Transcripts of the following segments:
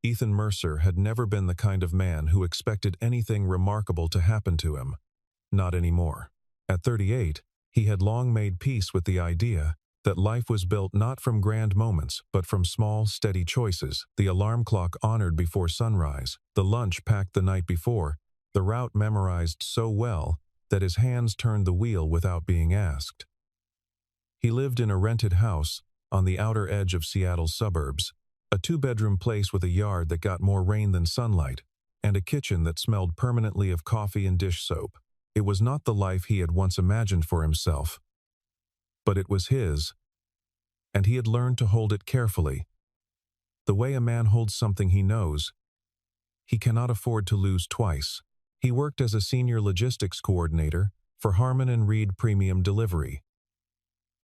Ethan Mercer had never been the kind of man who expected anything remarkable to happen to him. Not anymore. At 38, he had long made peace with the idea that life was built not from grand moments but from small, steady choices, the alarm clock honored before sunrise, the lunch packed the night before, the route memorized so well that his hands turned the wheel without being asked. He lived in a rented house on the outer edge of Seattle's suburbs, a two-bedroom place with a yard that got more rain than sunlight, and a kitchen that smelled permanently of coffee and dish soap. It was not the life he had once imagined for himself, but it was his, and he had learned to hold it carefully. The way a man holds something he knows, he cannot afford to lose twice. He worked as a senior logistics coordinator for Harmon & Reed Premium Delivery,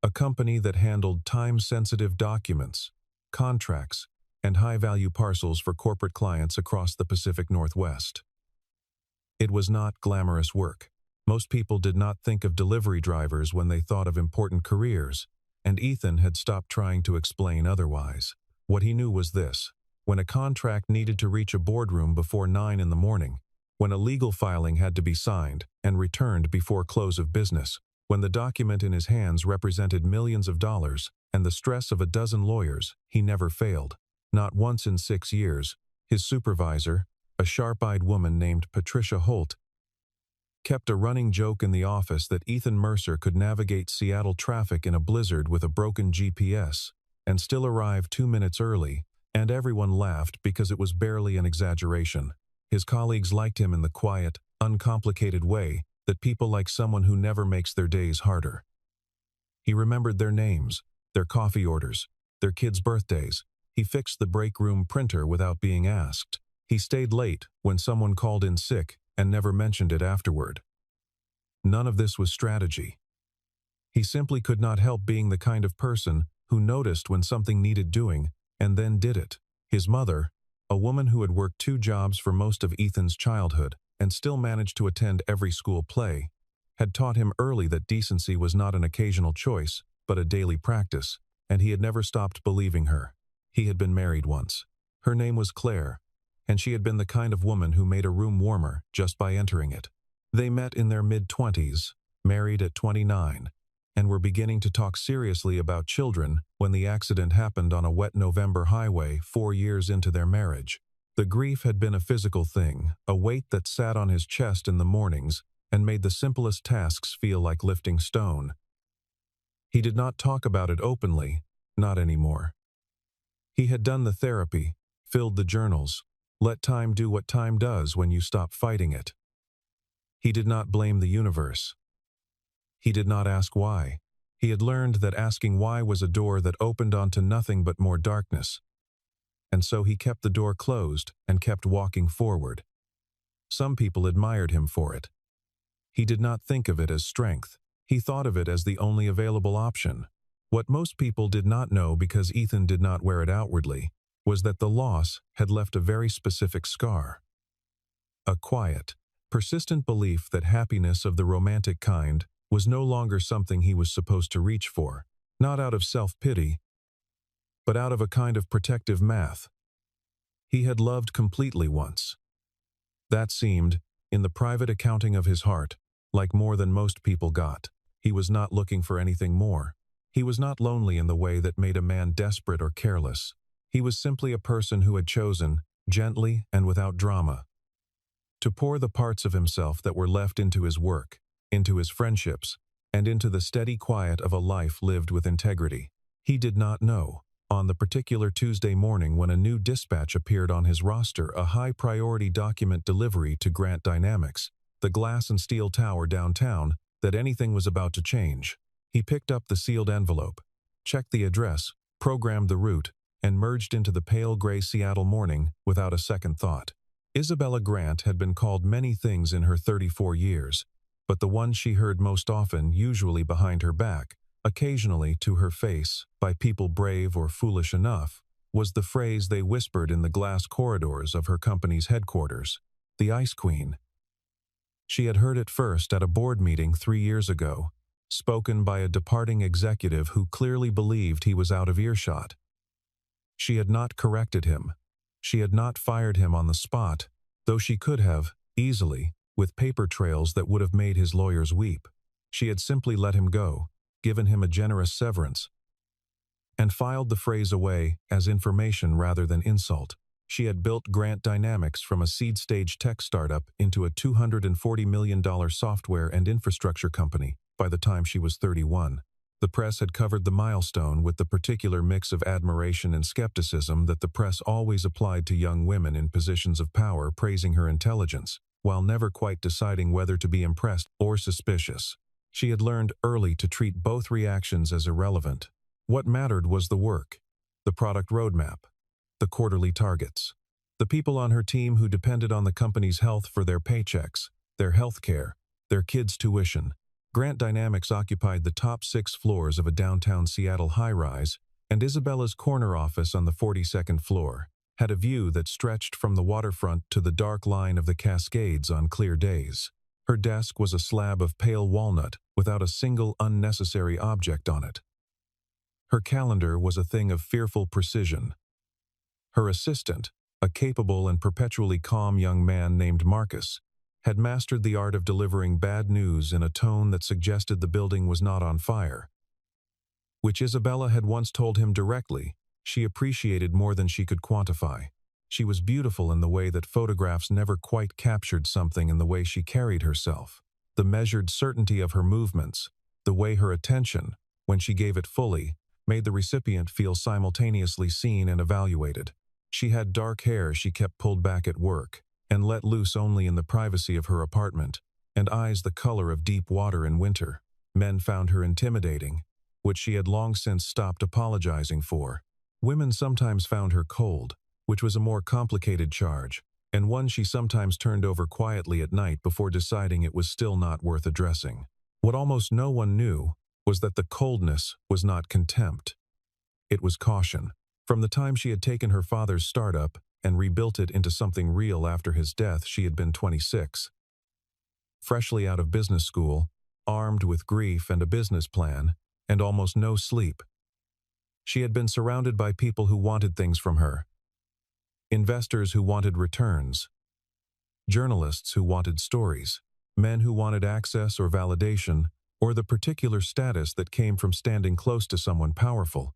a company that handled time-sensitive documents, contracts, and high-value parcels for corporate clients across the Pacific Northwest. It was not glamorous work. Most people did not think of delivery drivers when they thought of important careers, and Ethan had stopped trying to explain otherwise. What he knew was this: when a contract needed to reach a boardroom before 9 in the morning, when a legal filing had to be signed and returned before close of business, when the document in his hands represented millions of dollars and the stress of a dozen lawyers, he never failed. Not once in 6 years. His supervisor, a sharp-eyed woman named Patricia Holt, kept a running joke in the office that Ethan Mercer could navigate Seattle traffic in a blizzard with a broken GPS and still arrive 2 minutes early, and everyone laughed because it was barely an exaggeration. His colleagues liked him in the quiet, uncomplicated way that people like someone who never makes their days harder. He remembered their names, their coffee orders, their kids' birthdays. He fixed the break room printer without being asked. He stayed late when someone called in sick and never mentioned it afterward. None of this was strategy. He simply could not help being the kind of person who noticed when something needed doing and then did it. His mother, a woman who had worked 2 jobs for most of Ethan's childhood and still managed to attend every school play, had taught him early that decency was not an occasional choice, but a daily practice, and he had never stopped believing her. He had been married once. Her name was Claire, and she had been the kind of woman who made a room warmer just by entering it. They met in their mid-20s, married at 29, and were beginning to talk seriously about children when the accident happened on a wet November highway 4 years into their marriage. The grief had been a physical thing, a weight that sat on his chest in the mornings and made the simplest tasks feel like lifting stone. He did not talk about it openly, not anymore. He had done the therapy, filled the journals, let time do what time does when you stop fighting it. He did not blame the universe. He did not ask why. He had learned that asking why was a door that opened onto nothing but more darkness. And so he kept the door closed and kept walking forward. Some people admired him for it. He did not think of it as strength. He thought of it as the only available option. What most people did not know, because Ethan did not wear it outwardly, was that the loss had left a very specific scar. A quiet, persistent belief that happiness of the romantic kind was no longer something he was supposed to reach for, not out of self-pity, but out of a kind of protective math. He had loved completely once. That seemed, in the private accounting of his heart, like more than most people got. He was not looking for anything more. He was not lonely in the way that made a man desperate or careless. He was simply a person who had chosen, gently and without drama, to pour the parts of himself that were left into his work, into his friendships, and into the steady quiet of a life lived with integrity. He did not know, on the particular Tuesday morning when a new dispatch appeared on his roster, a high-priority document delivery to Grant Dynamics, the glass and steel tower downtown, that anything was about to change. He picked up the sealed envelope, checked the address, programmed the route, and merged into the pale gray Seattle morning without a second thought. Isabella Grant had been called many things in her 34 years, but the one she heard most often, usually behind her back, occasionally to her face, by people brave or foolish enough, was the phrase they whispered in the glass corridors of her company's headquarters: the Ice Queen. She had heard it first at a board meeting 3 years ago, spoken by a departing executive who clearly believed he was out of earshot. She had not corrected him. She had not fired him on the spot, though she could have, easily, with paper trails that would have made his lawyers weep. She had simply let him go, given him a generous severance, and filed the phrase away as information rather than insult. She had built Grant Dynamics from a seed-stage tech startup into a $240 million software and infrastructure company by the time she was 31. The press had covered the milestone with the particular mix of admiration and skepticism that the press always applied to young women in positions of power, praising her intelligence, while never quite deciding whether to be impressed or suspicious. She had learned early to treat both reactions as irrelevant. What mattered was the work, the product roadmap, the quarterly targets, the people on her team who depended on the company's health for their paychecks, their health care, their kids' tuition. Grant Dynamics occupied the top 6 floors of a downtown Seattle high-rise, and Isabella's corner office on the 42nd floor had a view that stretched from the waterfront to the dark line of the Cascades on clear days. Her desk was a slab of pale walnut without a single unnecessary object on it. Her calendar was a thing of fearful precision. Her assistant, a capable and perpetually calm young man named Marcus, had mastered the art of delivering bad news in a tone that suggested the building was not on fire, which Isabella had once told him directly she appreciated more than she could quantify. She was beautiful in the way that photographs never quite captured something in the way she carried herself, the measured certainty of her movements, the way her attention, when she gave it fully, made the recipient feel simultaneously seen and evaluated. She had dark hair she kept pulled back at work, and let loose only in the privacy of her apartment, and eyes the color of deep water in winter. Men found her intimidating, which she had long since stopped apologizing for. Women sometimes found her cold, which was a more complicated charge, and one she sometimes turned over quietly at night before deciding it was still not worth addressing. What almost no one knew was that the coldness was not contempt. It was caution. From the time she had taken her father's startup and rebuilt it into something real after his death, she had been 26. Freshly out of business school, armed with grief and a business plan, and almost no sleep. She had been surrounded by people who wanted things from her. Investors who wanted returns. Journalists who wanted stories. Men who wanted access or validation, or the particular status that came from standing close to someone powerful.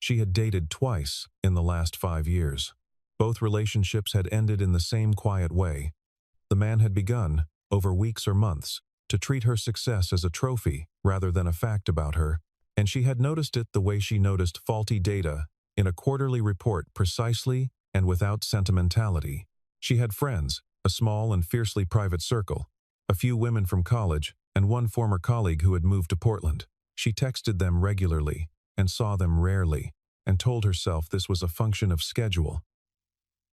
She had dated twice in the last 5 years. Both relationships had ended in the same quiet way. The man had begun, over weeks or months, to treat her success as a trophy rather than a fact about her, and she had noticed it the way she noticed faulty data in a quarterly report, precisely and without sentimentality. She had friends, a small and fiercely private circle, a few women from college, and one former colleague who had moved to Portland. She texted them regularly and saw them rarely, and told herself this was a function of schedule,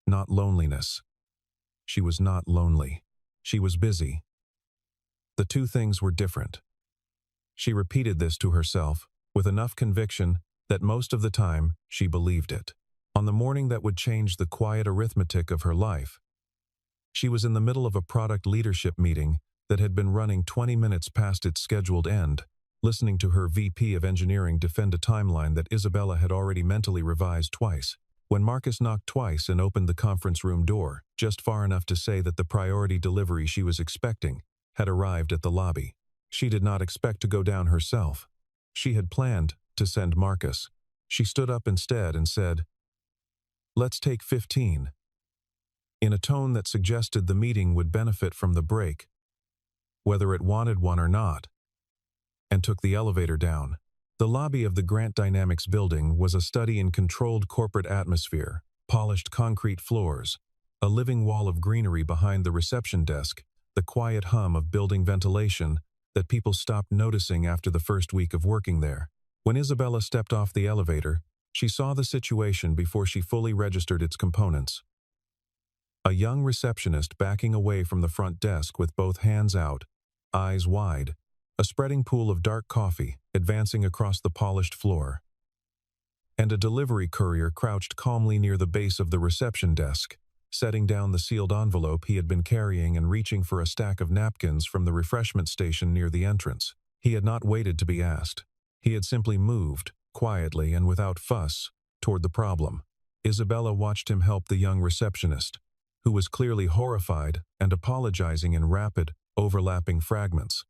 not loneliness. She was not lonely. She was busy. The two things were different. She repeated this to herself with enough conviction that most of the time she believed it. On the morning that would change the quiet arithmetic of her life, she was in the middle of a product leadership meeting that had been running 20 minutes past its scheduled end, listening to her VP of engineering defend a timeline that Isabella had already mentally revised twice, when Marcus knocked twice and opened the conference room door, just far enough to say that the priority delivery she was expecting had arrived at the lobby. She did not expect to go down herself. She had planned to send Marcus. She stood up instead and said, "Let's take 15, in a tone that suggested the meeting would benefit from the break, whether it wanted one or not, and took the elevator down. The lobby of the Grant Dynamics building was a study in controlled corporate atmosphere, polished concrete floors, a living wall of greenery behind the reception desk, the quiet hum of building ventilation that people stopped noticing after the first week of working there. When Isabella stepped off the elevator, she saw the situation before she fully registered its components. A young receptionist backing away from the front desk with both hands out, eyes wide, a spreading pool of dark coffee advancing across the polished floor, and a delivery courier crouched calmly near the base of the reception desk, setting down the sealed envelope he had been carrying and reaching for a stack of napkins from the refreshment station near the entrance. He had not waited to be asked. He had simply moved, quietly and without fuss, toward the problem. Isabella watched him help the young receptionist, who was clearly horrified and apologizing in rapid, overlapping fragments,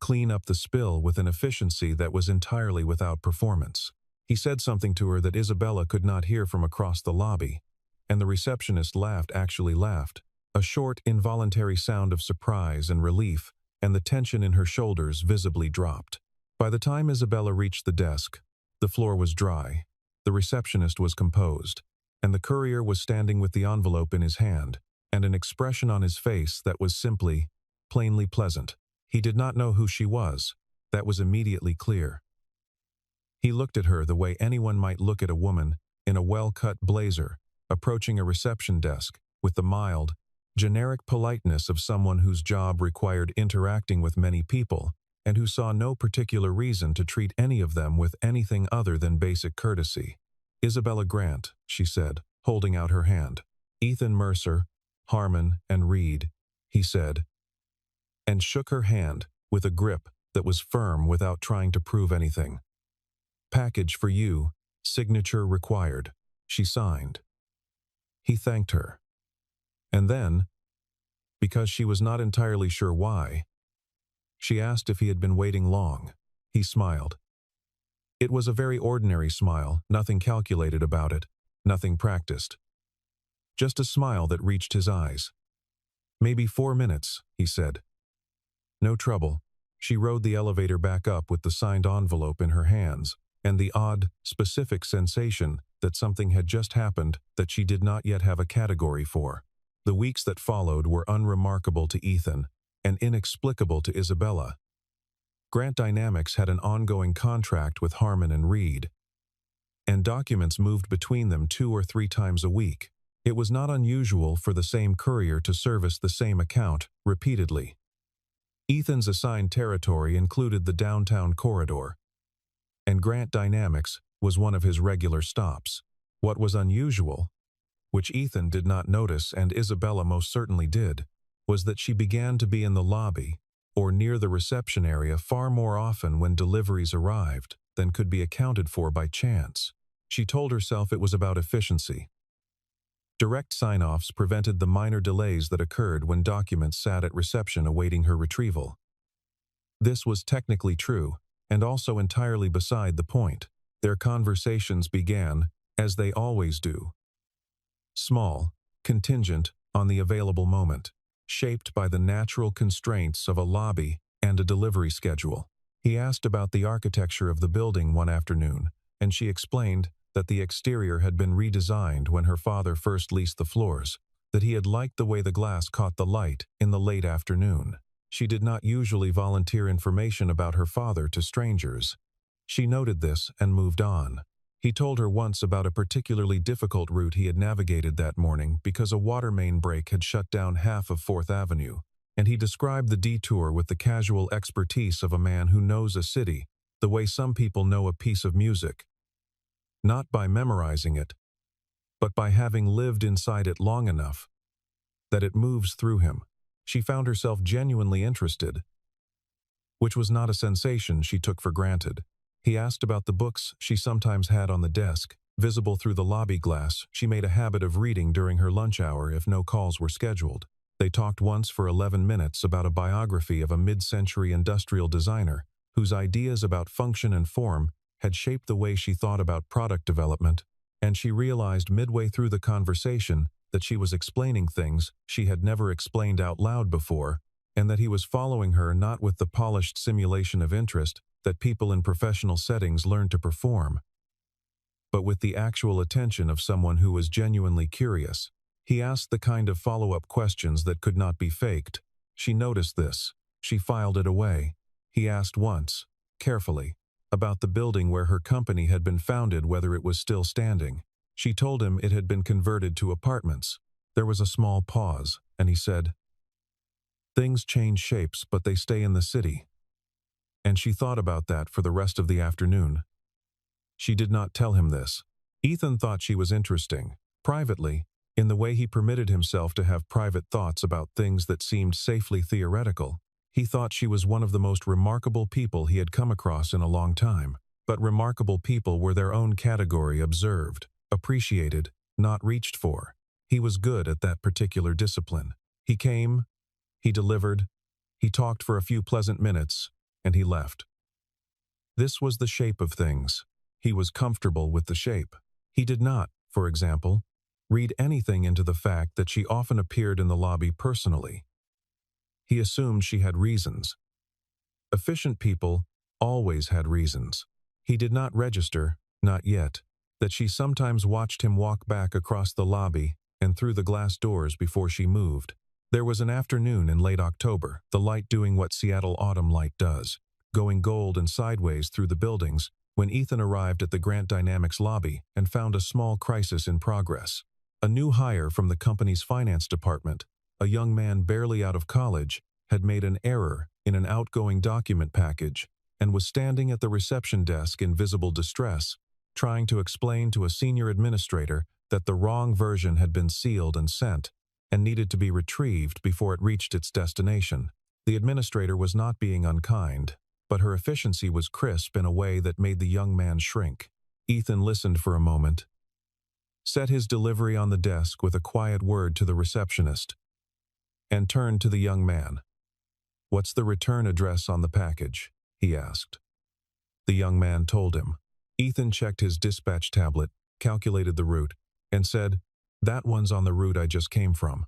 clean up the spill with an efficiency that was entirely without performance. He said something to her that Isabella could not hear from across the lobby, and the receptionist actually laughed, a short, involuntary sound of surprise and relief, and the tension in her shoulders visibly dropped. By the time Isabella reached the desk, the floor was dry, the receptionist was composed, and the courier was standing with the envelope in his hand, and an expression on his face that was simply, plainly pleasant. He did not know who she was. That was immediately clear. He looked at her the way anyone might look at a woman in a well-cut blazer, approaching a reception desk with the mild, generic politeness of someone whose job required interacting with many people and who saw no particular reason to treat any of them with anything other than basic courtesy. "Isabella Grant," she said, holding out her hand. "Ethan Mercer, Harmon, and Reed," he said, and shook her hand with a grip that was firm without trying to prove anything. "Package for you, signature required," she signed. He thanked her. And then, because she was not entirely sure why, she asked if he had been waiting long. He smiled. It was a very ordinary smile, nothing calculated about it, nothing practiced. Just a smile that reached his eyes. "Maybe 4 minutes," he said. "No trouble." She rode the elevator back up with the signed envelope in her hands, and the odd, specific sensation that something had just happened that she did not yet have a category for. The weeks that followed were unremarkable to Ethan and inexplicable to Isabella. Grant Dynamics had an ongoing contract with Harmon and Reed, and documents moved between them 2 or 3 times a week. It was not unusual for the same courier to service the same account repeatedly. Ethan's assigned territory included the downtown corridor, and Grant Dynamics was one of his regular stops. What was unusual, which Ethan did not notice and Isabella most certainly did, was that she began to be in the lobby or near the reception area far more often when deliveries arrived than could be accounted for by chance. She told herself it was about efficiency. Direct sign-offs prevented the minor delays that occurred when documents sat at reception awaiting her retrieval. This was technically true, and also entirely beside the point. Their conversations began, as they always do. Small, contingent on the available moment, shaped by the natural constraints of a lobby and a delivery schedule. He asked about the architecture of the building one afternoon, and she explained that the exterior had been redesigned when her father first leased the floors, that he had liked the way the glass caught the light in the late afternoon. She did not usually volunteer information about her father to strangers. She noted this and moved on. He told her once about a particularly difficult route he had navigated that morning because a water main break had shut down half of 4th Avenue, and he described the detour with the casual expertise of a man who knows a city the way some people know a piece of music. Not by memorizing it, but by having lived inside it long enough that it moves through him. She found herself genuinely interested, which was not a sensation she took for granted. He asked about the books she sometimes had on the desk, visible through the lobby glass. She made a habit of reading during her lunch hour if no calls were scheduled. They talked once for 11 minutes about a biography of a mid-century industrial designer whose ideas about function and form had shaped the way she thought about product development, and she realized midway through the conversation that she was explaining things she had never explained out loud before, and that he was following her not with the polished simulation of interest that people in professional settings learn to perform, but with the actual attention of someone who was genuinely curious. He asked the kind of follow-up questions that could not be faked. She noticed this. She filed it away. He asked once, carefully, about the building where her company had been founded, whether it was still standing. She told him it had been converted to apartments. There was a small pause, and he said, "Things change shapes, but they stay in the city." And she thought about that for the rest of the afternoon. She did not tell him this. Ethan thought she was interesting, privately, in the way he permitted himself to have private thoughts about things that seemed safely theoretical. He thought she was one of the most remarkable people he had come across in a long time, but remarkable people were their own category observed. appreciated, not reached for. He was good at that particular discipline. He came, he delivered, he talked for a few pleasant minutes, and he left. This was the shape of things. He was comfortable with the shape. He did not, for example, read anything into the fact that she often appeared in the lobby personally. He assumed she had reasons. Efficient people always had reasons. He did not register, not yet, that she sometimes watched him walk back across the lobby and through the glass doors before she moved. There was an afternoon in late October, the light doing what Seattle autumn light does, going gold and sideways through the buildings, when Ethan arrived at the Grant Dynamics lobby and found a small crisis in progress. A new hire from the company's finance department, a young man barely out of college, had made an error in an outgoing document package and was standing at the reception desk in visible distress, trying to explain to a senior administrator that the wrong version had been sealed and sent and needed to be retrieved before it reached its destination. The administrator was not being unkind, but her efficiency was crisp in a way that made the young man shrink. Ethan listened for a moment, set his delivery on the desk with a quiet word to the receptionist, and turned to the young man. "What's the return address on the package?" he asked. The young man told him. Ethan checked his dispatch tablet, calculated the route, and said, "That one's on the route I just came from.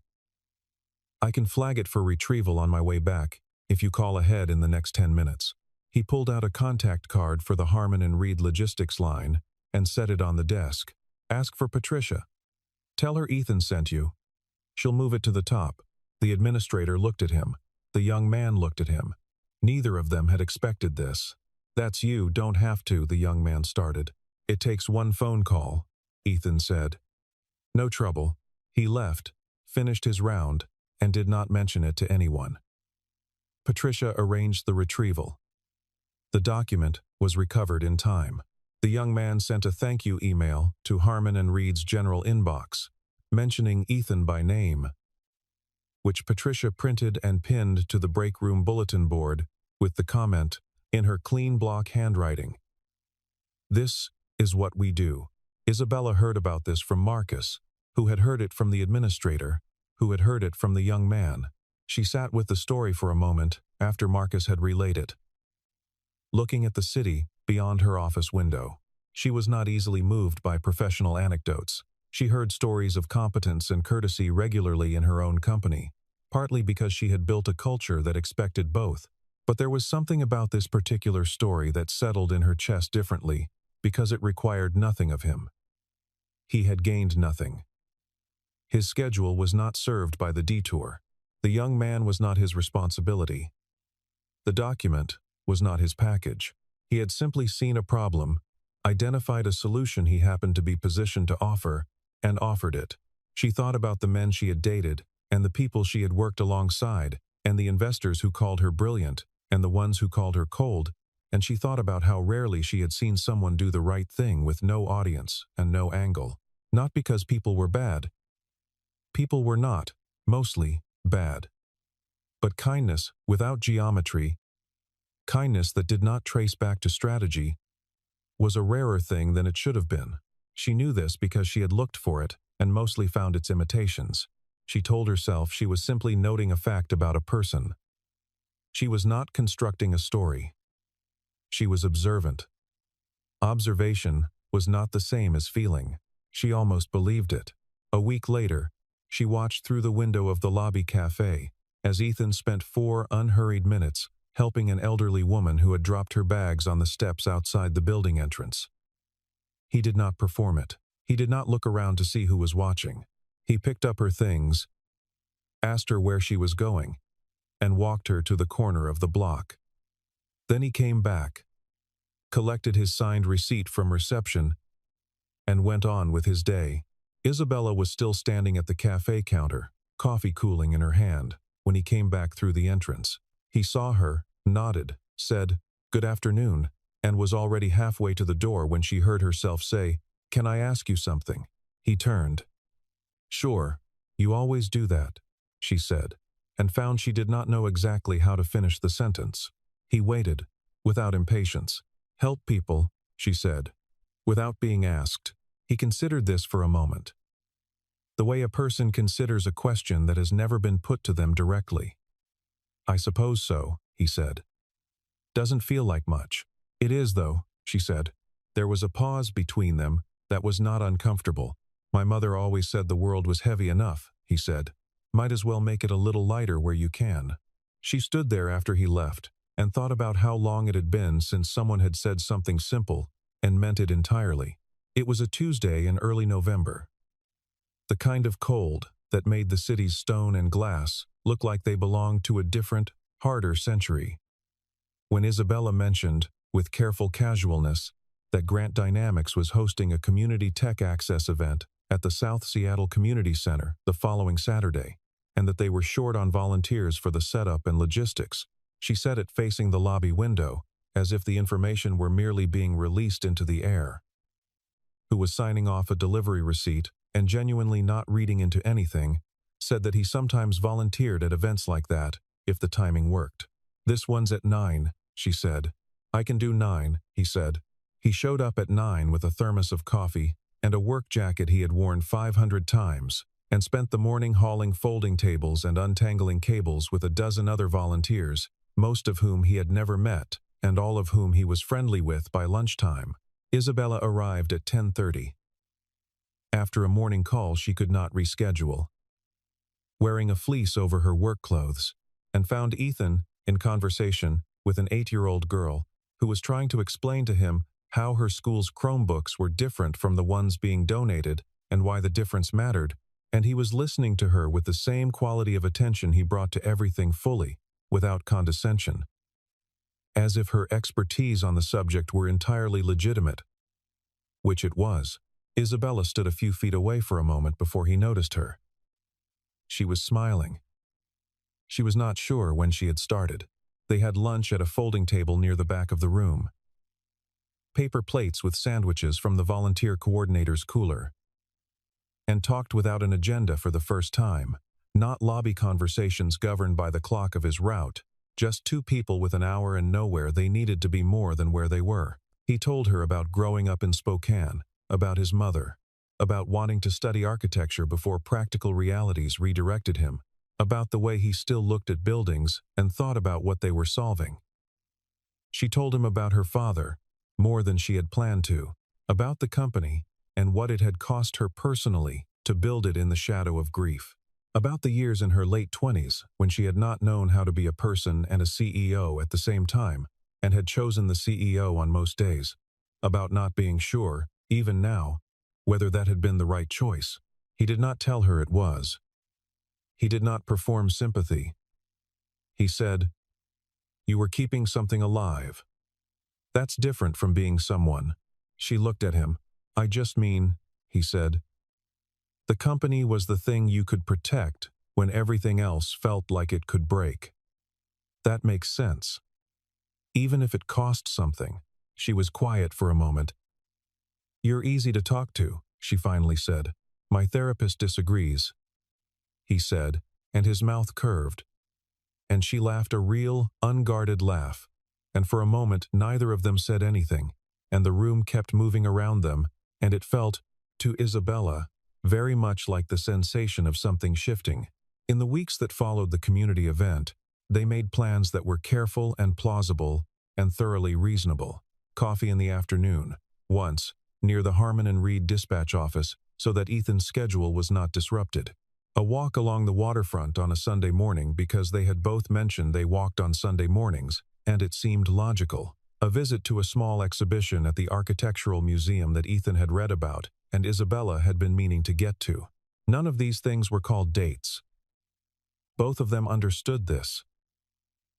I can flag it for retrieval on my way back if you call ahead in the next 10 minutes. He pulled out a contact card for the Harmon and Reed logistics line and set it on the desk. "Ask for Patricia. Tell her Ethan sent you. She'll move it to the top." The administrator looked at him. The young man looked at him. Neither of them had expected this. "That's you, don't have to," the young man started. "It takes one phone call," Ethan said. "No trouble." He left, finished his round, and did not mention it to anyone. Patricia arranged the retrieval. The document was recovered in time. The young man sent a thank you email to Harmon and Reed's general inbox, mentioning Ethan by name, which Patricia printed and pinned to the break room bulletin board with the comment, in her clean block handwriting, "This is what we do." Isabella heard about this from Marcus, who had heard it from the administrator, who had heard it from the young man. She sat with the story for a moment after Marcus had relayed it, looking at the city beyond her office window. She was not easily moved by professional anecdotes. She heard stories of competence and courtesy regularly in her own company, partly because she had built a culture that expected both. But there was something about this particular story that settled in her chest differently, because it required nothing of him. He had gained nothing. His schedule was not served by the detour. The young man was not his responsibility. The document was not his package. He had simply seen a problem, identified a solution he happened to be positioned to offer, and offered it. She thought about the men she had dated, and the people she had worked alongside, and the investors who called her brilliant, and the ones who called her cold, and she thought about how rarely she had seen someone do the right thing with no audience and no angle. Not because people were bad. People were not, mostly, bad. But kindness without geometry, kindness that did not trace back to strategy, was a rarer thing than it should have been. She knew this because she had looked for it and mostly found its imitations. She told herself she was simply noting a fact about a person. She was not constructing a story. She was observant. Observation was not the same as feeling. She almost believed it. A week later, she watched through the window of the lobby cafe as Ethan spent 4 unhurried minutes helping an elderly woman who had dropped her bags on the steps outside the building entrance. He did not perform it. He did not look around to see who was watching. He picked up her things, asked her where she was going, and walked her to the corner of the block. Then he came back, collected his signed receipt from reception, and went on with his day. Isabella was still standing at the cafe counter, coffee cooling in her hand, when he came back through the entrance. He saw her, nodded, said, "Good afternoon," and was already halfway to the door when she heard herself say, "Can I ask you something?" He turned. "Sure, you always do that," she said, and found she did not know exactly how to finish the sentence. He waited, without impatience. "Help people," she said, without being asked. He considered this for a moment. The way a person considers a question that has never been put to them directly. "I suppose so," he said. "Doesn't feel like much." "It is, though," she said. There was a pause between them that was not uncomfortable. "My mother always said the world was heavy enough," he said. "Might as well make it a little lighter where you can." She stood there after he left and thought about how long it had been since someone had said something simple and meant it entirely. It was a Tuesday in early November. The kind of cold that made the city's stone and glass look like they belonged to a different, harder century. When Isabella mentioned, with careful casualness, that Grant Dynamics was hosting a community tech access event at the South Seattle Community Center the following Saturday, and that they were short on volunteers for the setup and logistics, she said it facing the lobby window, as if the information were merely being released into the air. Who was signing off a delivery receipt and genuinely not reading into anything, said that he sometimes volunteered at events like that, if the timing worked. "This one's at 9, she said. "I can do 9, he said. He showed up at 9 with a thermos of coffee and a work jacket he had worn 500 times, and spent the morning hauling folding tables and untangling cables with a dozen other volunteers, most of whom he had never met, and all of whom he was friendly with by lunchtime. Isabella arrived at 10:30. After a morning call she could not reschedule, wearing a fleece over her work clothes, and found Ethan in conversation with an 8-year-old girl who was trying to explain to him how her school's Chromebooks were different from the ones being donated and why the difference mattered, and he was listening to her with the same quality of attention he brought to everything fully, without condescension. As if her expertise on the subject were entirely legitimate. Which it was. Isabella stood a few feet away for a moment before he noticed her. She was smiling. She was not sure when she had started. They had lunch at a folding table near the back of the room. Paper plates with sandwiches from the volunteer coordinator's cooler. And talked without an agenda for the first time, not lobby conversations governed by the clock of his route, just two people with an hour and nowhere they needed to be more than where they were. He told her about growing up in Spokane, about his mother, about wanting to study architecture before practical realities redirected him, about the way he still looked at buildings and thought about what they were solving. She told him about her father, more than she had planned to, about the company and what it had cost her personally to build it in the shadow of grief, about the years in her late 20s when she had not known how to be a person and a CEO at the same time and had chosen the CEO on most days, about not being sure, even now, whether that had been the right choice. He did not tell her it was. He did not perform sympathy. He said, "You were keeping something alive. That's different from being someone." She looked at him. "I just mean," he said, "the company was the thing you could protect when everything else felt like it could break. That makes sense. Even if it cost something." She was quiet for a moment. "You're easy to talk to," she finally said. "My therapist disagrees," he said, and his mouth curved. And she laughed a real, unguarded laugh, and for a moment neither of them said anything, and the room kept moving around them, and it felt, to Isabella, very much like the sensation of something shifting. In the weeks that followed the community event, they made plans that were careful and plausible and thoroughly reasonable. Coffee in the afternoon, once, near the Harmon and Reed dispatch office so that Ethan's schedule was not disrupted. A walk along the waterfront on a Sunday morning because they had both mentioned they walked on Sunday mornings, and it seemed logical. A visit to a small exhibition at the Architectural Museum that Ethan had read about and Isabella had been meaning to get to. None of these things were called dates. Both of them understood this.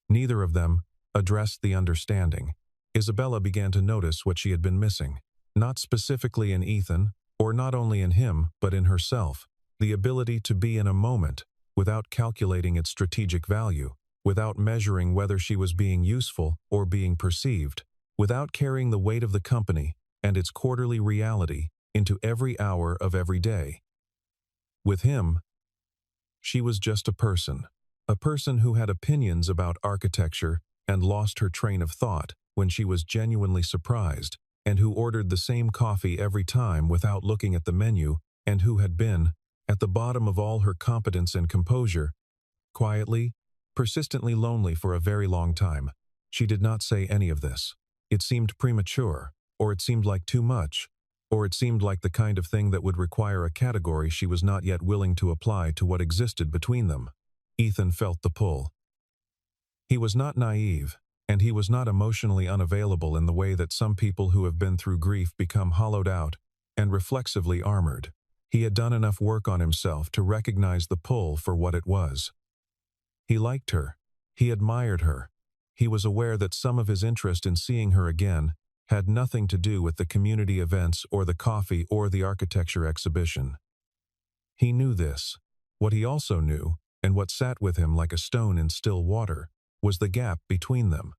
Neither of them addressed the understanding. Isabella began to notice what she had been missing. Not specifically in Ethan, or not only in him, but in herself. The ability to be in a moment, without calculating its strategic value, without measuring whether she was being useful or being perceived, without carrying the weight of the company and its quarterly reality into every hour of every day. With him, she was just a person who had opinions about architecture and lost her train of thought when she was genuinely surprised and who ordered the same coffee every time without looking at the menu, and who had been, at the bottom of all her competence and composure, quietly, persistently lonely for a very long time. She did not say any of this. It seemed premature, or it seemed like too much, or it seemed like the kind of thing that would require a category she was not yet willing to apply to what existed between them. Ethan felt the pull. He was not naive, and he was not emotionally unavailable in the way that some people who have been through grief become hollowed out and reflexively armored. He had done enough work on himself to recognize the pull for what it was. He liked her. He admired her. He was aware that some of his interest in seeing her again had nothing to do with the community events or the coffee or the architecture exhibition. He knew this. What he also knew, and what sat with him like a stone in still water, was the gap between them.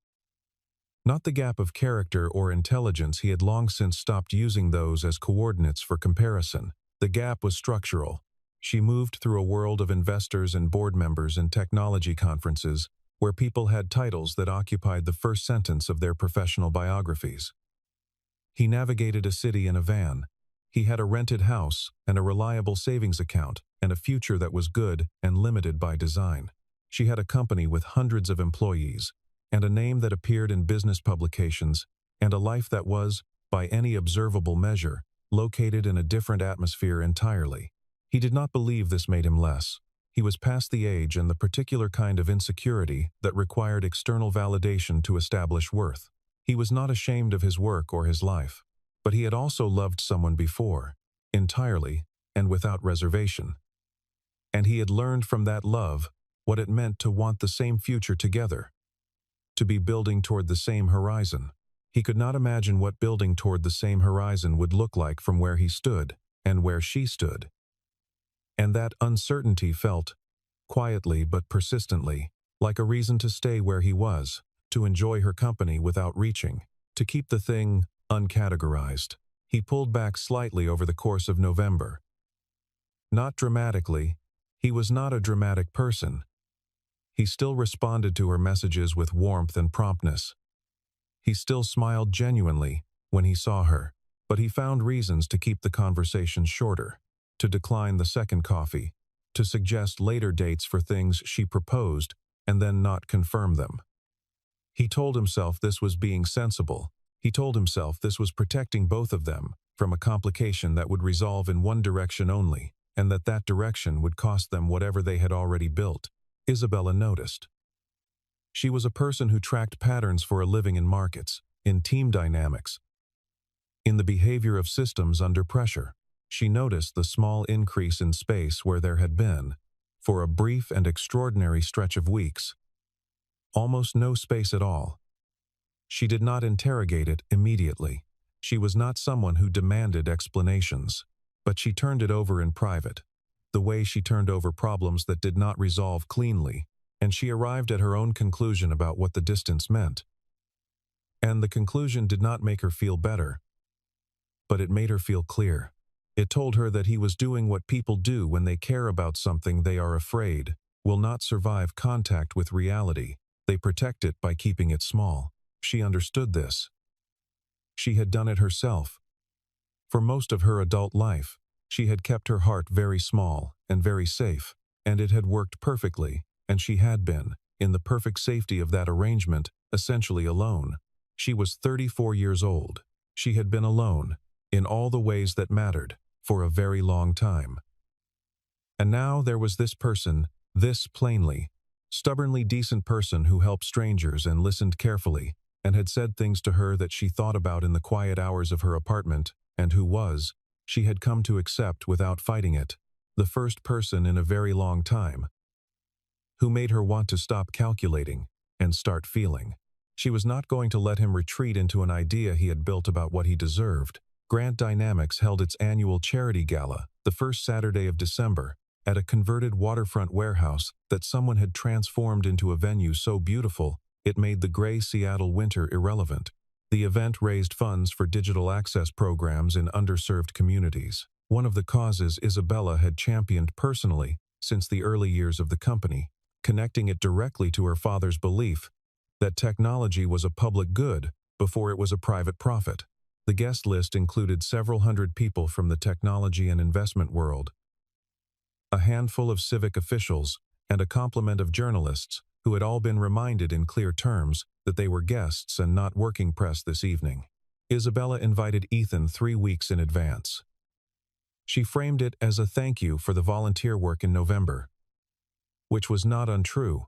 Not the gap of character or intelligence. He had long since stopped using those as coordinates for comparison. The gap was structural. She moved through a world of investors and board members and technology conferences where people had titles that occupied the first sentence of their professional biographies. He navigated a city in a van. He had a rented house and a reliable savings account and a future that was good and limited by design. She had a company with hundreds of employees and a name that appeared in business publications and a life that was, by any observable measure, located in a different atmosphere entirely. He did not believe this made him less. He was past the age and the particular kind of insecurity that required external validation to establish worth. He was not ashamed of his work or his life, but he had also loved someone before, entirely and without reservation. And he had learned from that love what it meant to want the same future together, to be building toward the same horizon. He could not imagine what building toward the same horizon would look like from where he stood and where she stood. And that uncertainty felt, quietly but persistently, like a reason to stay where he was, to enjoy her company without reaching, to keep the thing uncategorized. He pulled back slightly over the course of November. Not dramatically. He was not a dramatic person. He still responded to her messages with warmth and promptness. He still smiled genuinely when he saw her, but he found reasons to keep the conversation shorter, to decline the second coffee, to suggest later dates for things she proposed and then not confirm them. He told himself this was being sensible. He told himself this was protecting both of them from a complication that would resolve in one direction only, and that direction would cost them whatever they had already built. Isabella noticed. She was a person who tracked patterns for a living in markets, in team dynamics, in the behavior of systems under pressure. She noticed the small increase in space where there had been, for a brief and extraordinary stretch of weeks, almost no space at all. She did not interrogate it immediately. She was not someone who demanded explanations, but she turned it over in private, the way she turned over problems that did not resolve cleanly, and she arrived at her own conclusion about what the distance meant. And the conclusion did not make her feel better, but it made her feel clear. It told her that he was doing what people do when they care about something they are afraid will not survive contact with reality. They protect it by keeping it small. She understood this. She had done it herself. For most of her adult life, she had kept her heart very small and very safe, and it had worked perfectly, and she had been, in the perfect safety of that arrangement, essentially alone. She was 34 years old. She had been alone, in all the ways that mattered, for a very long time. And now there was this person, this plainly, stubbornly decent person who helped strangers and listened carefully, and had said things to her that she thought about in the quiet hours of her apartment, and who was, she had come to accept without fighting it, the first person in a very long time, who made her want to stop calculating and start feeling. She was not going to let him retreat into an idea he had built about what he deserved. Grant Dynamics held its annual charity gala, the first Saturday of December, at a converted waterfront warehouse that someone had transformed into a venue so beautiful it made the gray Seattle winter irrelevant. The event raised funds for digital access programs in underserved communities, one of the causes Isabella had championed personally since the early years of the company, connecting it directly to her father's belief that technology was a public good before it was a private profit. The guest list included several hundred people from the technology and investment world, a handful of civic officials, and a complement of journalists who had all been reminded in clear terms that they were guests and not working press this evening. Isabella invited Ethan 3 weeks in advance. She framed it as a thank you for the volunteer work in November, which was not untrue,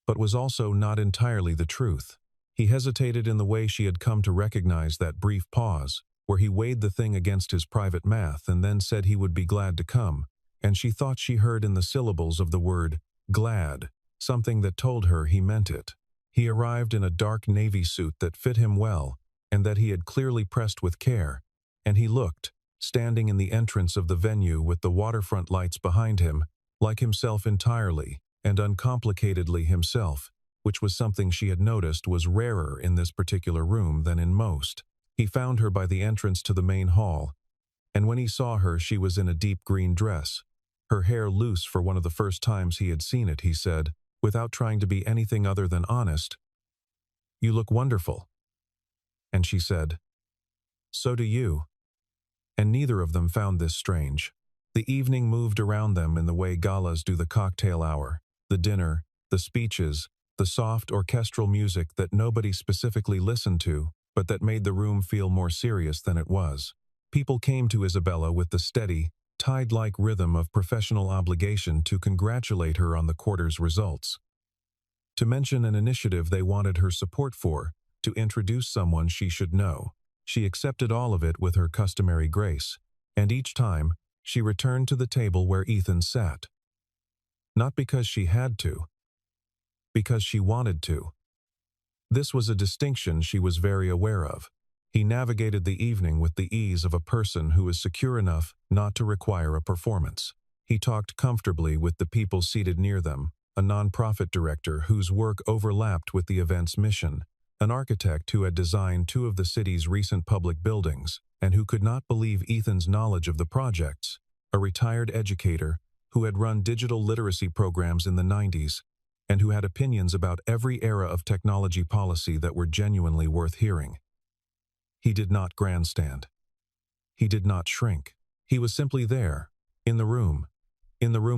but was also not entirely the truth. He hesitated in the way she had come to recognize that brief pause, where he weighed the thing against his private math and then said he would be glad to come, and she thought she heard in the syllables of the word glad something that told her he meant it. He arrived in a dark navy suit that fit him well and that he had clearly pressed with care, and he looked, standing in the entrance of the venue with the waterfront lights behind him, like himself entirely and uncomplicatedly himself, which was something she had noticed was rarer in this particular room than in most. He found her by the entrance to the main hall, and when he saw her she was in a deep green dress, her hair loose for one of the first times he had seen it. He said, without trying to be anything other than honest, "You look wonderful." And she said, "So do you." And neither of them found this strange. The evening moved around them in the way galas do the cocktail hour, the dinner, the speeches, the soft orchestral music that nobody specifically listened to, but that made the room feel more serious than it was. People came to Isabella with the steady, tide-like rhythm of professional obligation to congratulate her on the quarter's results, to mention an initiative they wanted her support for, to introduce someone she should know. She accepted all of it with her customary grace, and each time, she returned to the table where Ethan sat. Not because she had to, because she wanted to. This was a distinction she was very aware of. He navigated the evening with the ease of a person who is secure enough not to require a performance. He talked comfortably with the people seated near them, a nonprofit director whose work overlapped with the event's mission, an architect who had designed 2 of the city's recent public buildings and who could not believe Ethan's knowledge of the projects, a retired educator who had run digital literacy programs in the 90s and who had opinions about every era of technology policy that were genuinely worth hearing. He did not grandstand. He did not shrink. He was simply there, in the room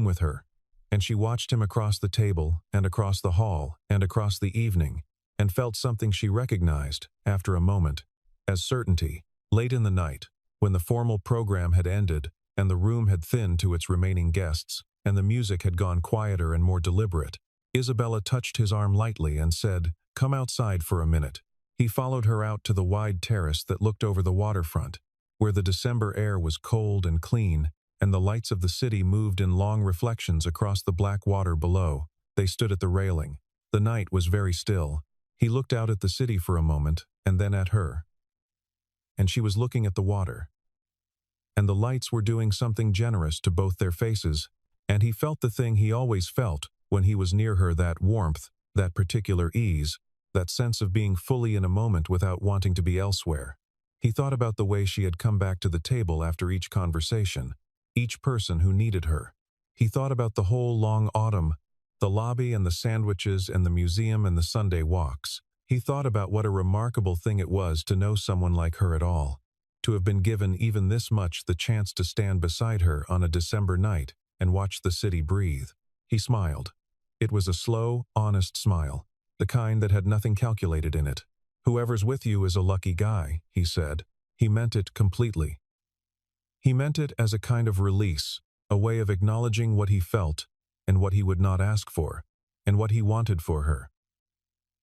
with her, and she watched him across the table and across the hall and across the evening, and felt something she recognized, after a moment, as certainty. Late in the night, when the formal program had ended and the room had thinned to its remaining guests and the music had gone quieter and more deliberate, Isabella touched his arm lightly and said, "Come outside for a minute." He followed her out to the wide terrace that looked over the waterfront, where the December air was cold and clean, and the lights of the city moved in long reflections across the black water below. They stood at the railing. The night was very still. He looked out at the city for a moment, and then at her. And she was looking at the water. And the lights were doing something generous to both their faces, and he felt the thing he always felt when he was near her, that warmth, that particular ease, that sense of being fully in a moment without wanting to be elsewhere. He thought about the way she had come back to the table after each conversation, each person who needed her. He thought about the whole long autumn, the lobby and the sandwiches and the museum and the Sunday walks. He thought about what a remarkable thing it was to know someone like her at all, to have been given even this much the chance to stand beside her on a December night and watch the city breathe. He smiled. It was a slow, honest smile, the kind that had nothing calculated in it. "Whoever's with you is a lucky guy," he said. He meant it completely. He meant it as a kind of release, a way of acknowledging what he felt and what he would not ask for, and what he wanted for her.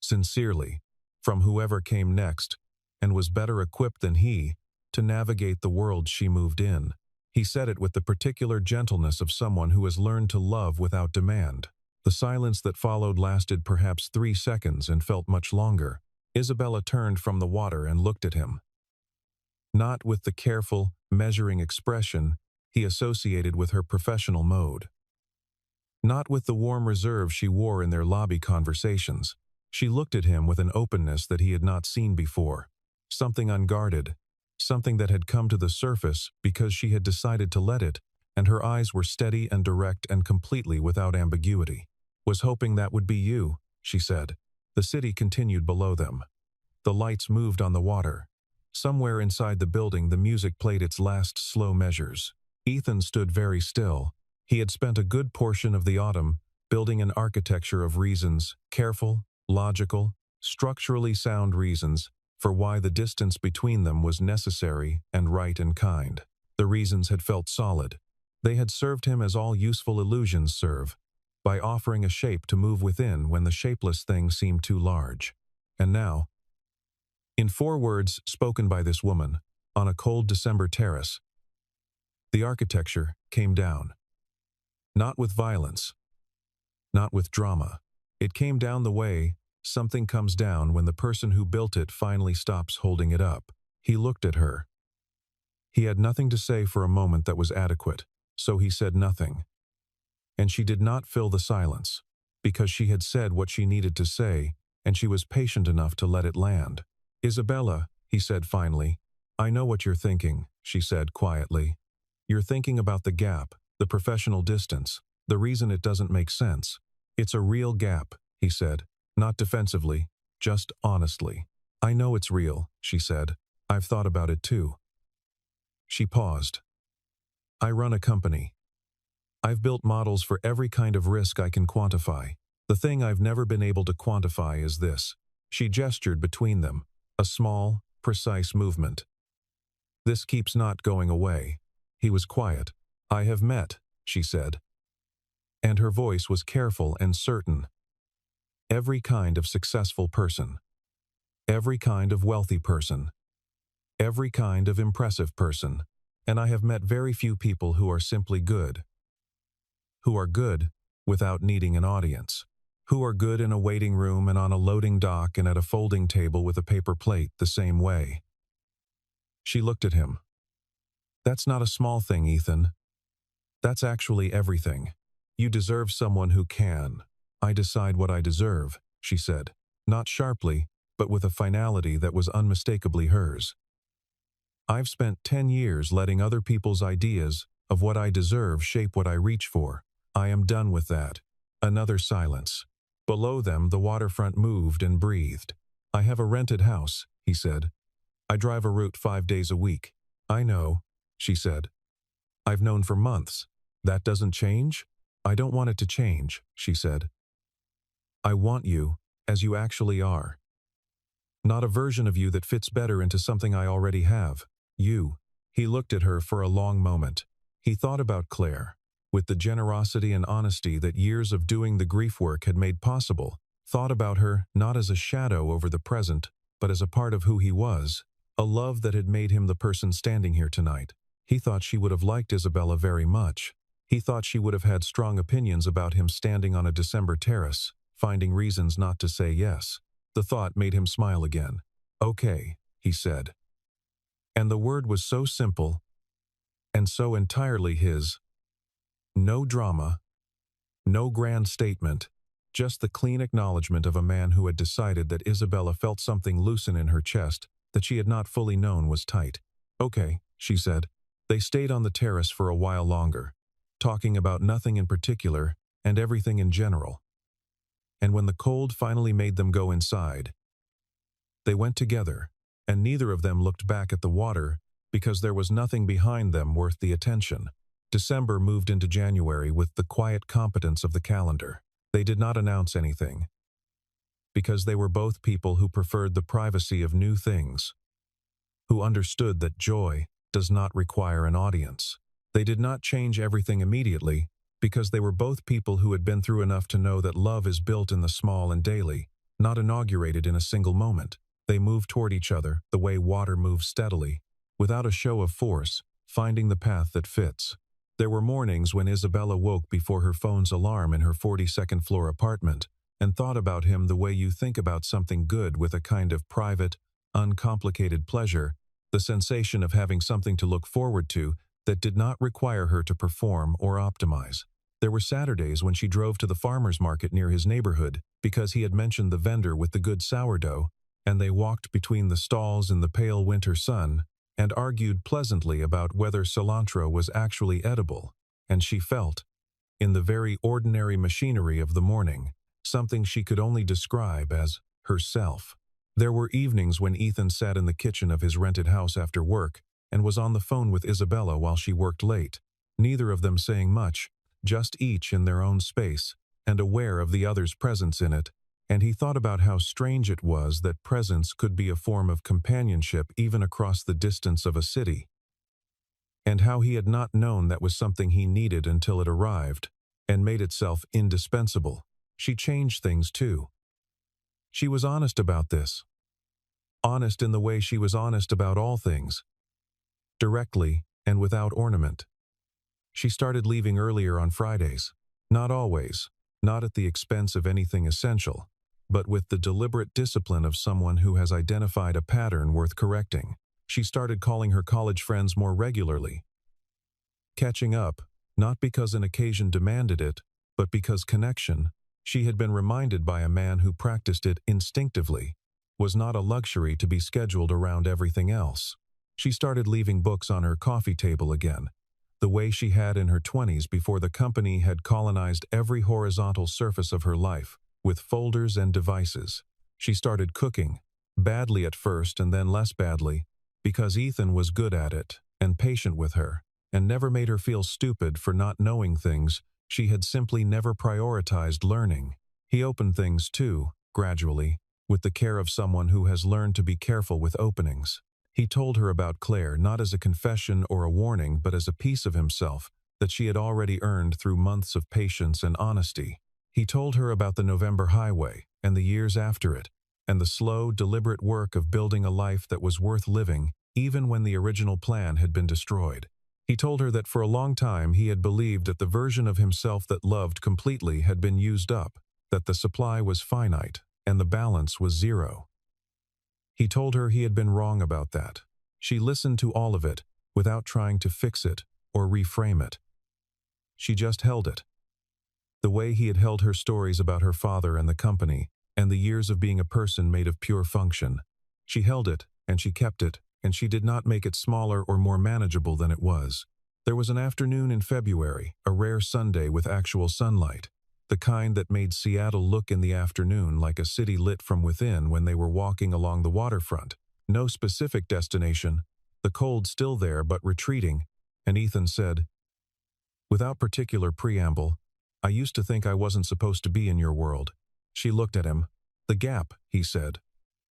Sincerely, from whoever came next, and was better equipped than he to navigate the world she moved in. He said it with the particular gentleness of someone who has learned to love without demand. The silence that followed lasted perhaps 3 seconds and felt much longer. Isabella turned from the water and looked at him. Not with the careful, measuring expression he associated with her professional mode. Not with the warm reserve she wore in their lobby conversations. She looked at him with an openness that he had not seen before. Something unguarded, something that had come to the surface because she had decided to let it, and her eyes were steady and direct and completely without ambiguity. "Was hoping that would be you," she said. The city continued below them. The lights moved on the water. Somewhere inside the building, the music played its last slow measures. Ethan stood very still. He had spent a good portion of the autumn building an architecture of reasons, careful, logical, structurally sound reasons, for why the distance between them was necessary and right and kind. The reasons had felt solid. They had served him as all useful illusions serve, by offering a shape to move within when the shapeless thing seemed too large. And now, in 4 words spoken by this woman, on a cold December terrace, the architecture came down. Not with violence, not with drama. It came down the way something comes down when the person who built it finally stops holding it up. He looked at her. He had nothing to say for a moment that was adequate, so he said nothing. And she did not fill the silence, because she had said what she needed to say, and she was patient enough to let it land. "Isabella," he said finally. "I know what you're thinking," she said quietly. "You're thinking about the gap, the professional distance, the reason it doesn't make sense. It's a real gap," he said, not defensively, just honestly. "I know it's real," she said. "I've thought about it too." She paused. "I run a company. I've built models for every kind of risk I can quantify. The thing I've never been able to quantify is this." She gestured between them, a small, precise movement. "This keeps not going away." He was quiet. "I have met," she said. And her voice was careful and certain. "Every kind of successful person. Every kind of wealthy person. Every kind of impressive person. And I have met very few people who are simply good. Who are good without needing an audience. Who are good in a waiting room and on a loading dock and at a folding table with a paper plate the same way." She looked at him. "That's not a small thing, Ethan. That's actually everything. You deserve someone who can." "I decide what I deserve," she said, not sharply, but with a finality that was unmistakably hers. "I've spent 10 years letting other people's ideas of what I deserve shape what I reach for. I am done with that." Another silence. Below them, the waterfront moved and breathed. "I have a rented house," he said. "I drive a route 5 days a week." "I know," she said. "I've known for months. That doesn't change?" "I don't want it to change," she said. "I want you, as you actually are. Not a version of you that fits better into something I already have. You." He looked at her for a long moment. He thought about Claire, with the generosity and honesty that years of doing the grief work had made possible. Thought about her not as a shadow over the present, but as a part of who he was, a love that had made him the person standing here tonight. He thought she would have liked Isabella very much. He thought she would have had strong opinions about him standing on a December terrace, finding reasons not to say yes. The thought made him smile again. "Okay," he said. And the word was so simple, and so entirely his. No drama, no grand statement, just the clean acknowledgement of a man who had decided that Isabella felt something loosen in her chest that she had not fully known was tight. "Okay," she said. They stayed on the terrace for a while longer, talking about nothing in particular and everything in general. And when the cold finally made them go inside, they went together, and neither of them looked back at the water because there was nothing behind them worth the attention. December moved into January with the quiet competence of the calendar. They did not announce anything, because they were both people who preferred the privacy of new things, who understood that joy does not require an audience. They did not change everything immediately, because they were both people who had been through enough to know that love is built in the small and daily, not inaugurated in a single moment. They moved toward each other the way water moves steadily, without a show of force, finding the path that fits. There were mornings when Isabella woke before her phone's alarm in her 42nd floor apartment and thought about him the way you think about something good, with a kind of private, uncomplicated pleasure, the sensation of having something to look forward to that did not require her to perform or optimize. There were Saturdays when she drove to the farmer's market near his neighborhood because he had mentioned the vendor with the good sourdough, and they walked between the stalls in the pale winter sun and argued pleasantly about whether cilantro was actually edible, and she felt, in the very ordinary machinery of the morning, something she could only describe as herself. There were evenings when Ethan sat in the kitchen of his rented house after work and was on the phone with Isabella while she worked late, neither of them saying much, just each in their own space, and aware of the other's presence in it, and he thought about how strange it was that presence could be a form of companionship even across the distance of a city, and how he had not known that was something he needed until it arrived, and made itself indispensable. She changed things too. She was honest about this. Honest in the way she was honest about all things. Directly and without ornament. She started leaving earlier on Fridays. Not always, not at the expense of anything essential, but with the deliberate discipline of someone who has identified a pattern worth correcting. She started calling her college friends more regularly. Catching up, not because an occasion demanded it, but because connection, she had been reminded by a man who practiced it instinctively, was not a luxury to be scheduled around everything else. She started leaving books on her coffee table again, the way she had in her 20s before the company had colonized every horizontal surface of her life, with folders and devices. She started cooking, badly at first and then less badly, because Ethan was good at it and patient with her, and never made her feel stupid for not knowing things. She had simply never prioritized learning. He opened things too, gradually, with the care of someone who has learned to be careful with openings. He told her about Claire not as a confession or a warning but as a piece of himself that she had already earned through months of patience and honesty. He told her about the November highway and the years after it, and the slow, deliberate work of building a life that was worth living even when the original plan had been destroyed. He told her that for a long time he had believed that the version of himself that loved completely had been used up, that the supply was finite, and the balance was zero. He told her he had been wrong about that. She listened to all of it, without trying to fix it or reframe it. She just held it. The way he had held her stories about her father and the company, and the years of being a person made of pure function. She held it, and she kept it, and she did not make it smaller or more manageable than it was. There was an afternoon in February, a rare Sunday with actual sunlight, the kind that made Seattle look in the afternoon like a city lit from within when they were walking along the waterfront. No specific destination, the cold still there but retreating, and Ethan said, without particular preamble, "I used to think I wasn't supposed to be in your world." She looked at him. "The gap," he said.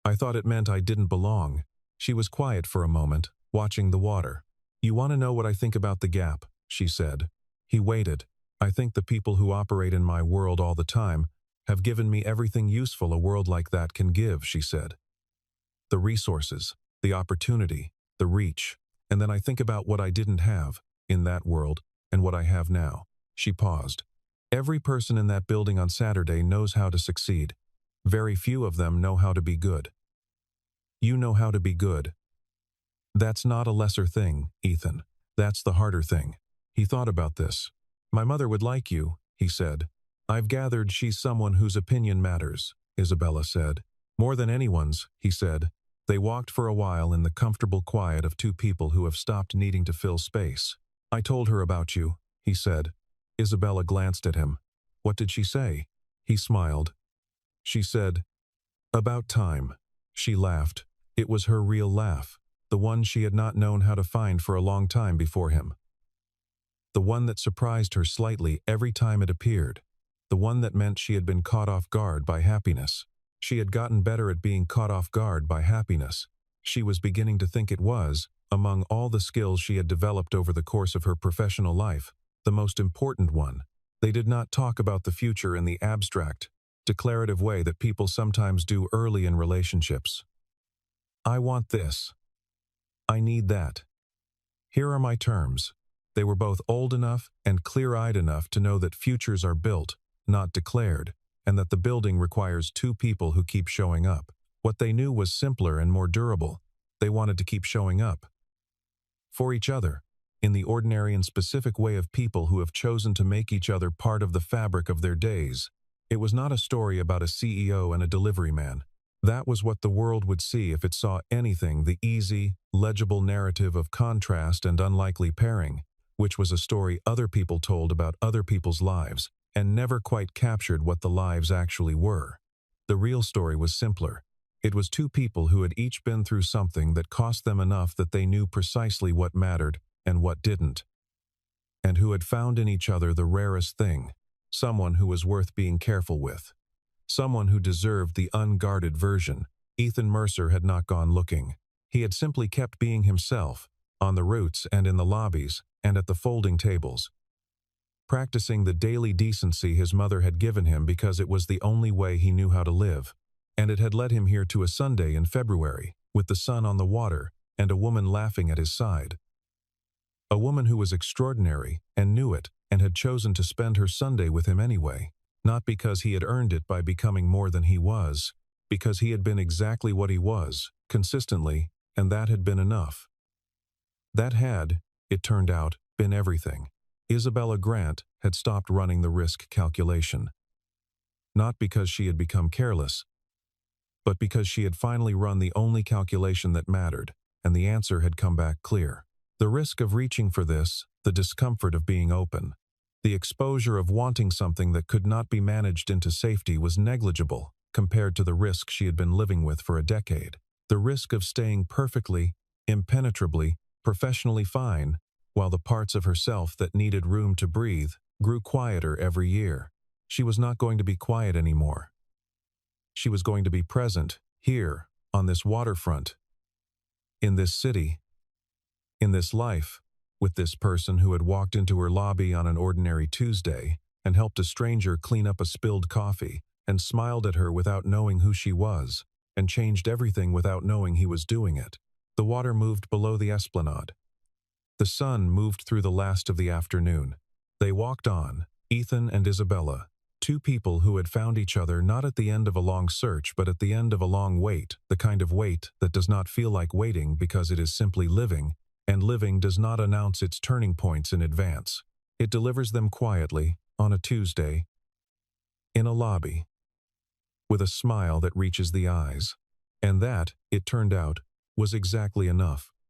"I thought it meant I didn't belong." She was quiet for a moment, watching the water. "You want to know what I think about the gap?" she said. He waited. "I think the people who operate in my world all the time have given me everything useful a world like that can give," she said. "The resources, the opportunity, the reach. And then I think about what I didn't have in that world and what I have now." She paused. "Every person in that building on Saturday knows how to succeed. Very few of them know how to be good. You know how to be good. That's not a lesser thing, Ethan. That's the harder thing." He thought about this. "My mother would like you," he said. "I've gathered she's someone whose opinion matters," Isabella said. "More than anyone's," he said. They walked for a while in the comfortable quiet of two people who have stopped needing to fill space. "I told her about you," he said. Isabella glanced at him. "What did she say?" He smiled. "She said, 'About time.'" She laughed. It was her real laugh, the one she had not known how to find for a long time before him. The one that surprised her slightly every time it appeared. The one that meant she had been caught off guard by happiness. She had gotten better at being caught off guard by happiness. She was beginning to think it was, among all the skills she had developed over the course of her professional life, the most important one. They did not talk about the future in the abstract, declarative way that people sometimes do early in relationships. "I want this. I need that. Here are my terms." They were both old enough and clear-eyed enough to know that futures are built, not declared, and that the building requires two people who keep showing up. What they knew was simpler and more durable. They wanted to keep showing up. For each other, in the ordinary and specific way of people who have chosen to make each other part of the fabric of their days. It was not a story about a CEO and a delivery man. That was what the world would see if it saw anything, the easy, legible narrative of contrast and unlikely pairing, which was a story other people told about other people's lives, and never quite captured what the lives actually were. The real story was simpler. It was two people who had each been through something that cost them enough that they knew precisely what mattered and what didn't, and who had found in each other the rarest thing, someone who was worth being careful with, someone who deserved the unguarded version. Ethan Mercer had not gone looking. He had simply kept being himself, on the routes and in the lobbies and at the folding tables, practicing the daily decency his mother had given him because it was the only way he knew how to live, and it had led him here to a Sunday in February, with the sun on the water and a woman laughing at his side. A woman who was extraordinary and knew it and had chosen to spend her Sunday with him anyway, not because he had earned it by becoming more than he was, because he had been exactly what he was, consistently, and that had been enough. That had, it turned out, been everything. Isabella Grant had stopped running the risk calculation. Not because she had become careless, but because she had finally run the only calculation that mattered, and the answer had come back clear. The risk of reaching for this, the discomfort of being open, the exposure of wanting something that could not be managed into safety was negligible compared to the risk she had been living with for a decade. The risk of staying perfectly, impenetrably, professionally fine, while the parts of herself that needed room to breathe grew quieter every year. She was not going to be quiet anymore. She was going to be present, here, on this waterfront, in this city, in this life, with this person who had walked into her lobby on an ordinary Tuesday and helped a stranger clean up a spilled coffee and smiled at her without knowing who she was and changed everything without knowing he was doing it. The water moved below the esplanade. The sun moved through the last of the afternoon. They walked on, Ethan and Isabella, two people who had found each other not at the end of a long search but at the end of a long wait, the kind of wait that does not feel like waiting because it is simply living, and living does not announce its turning points in advance. It delivers them quietly, on a Tuesday, in a lobby, with a smile that reaches the eyes. And that, it turned out, was exactly enough.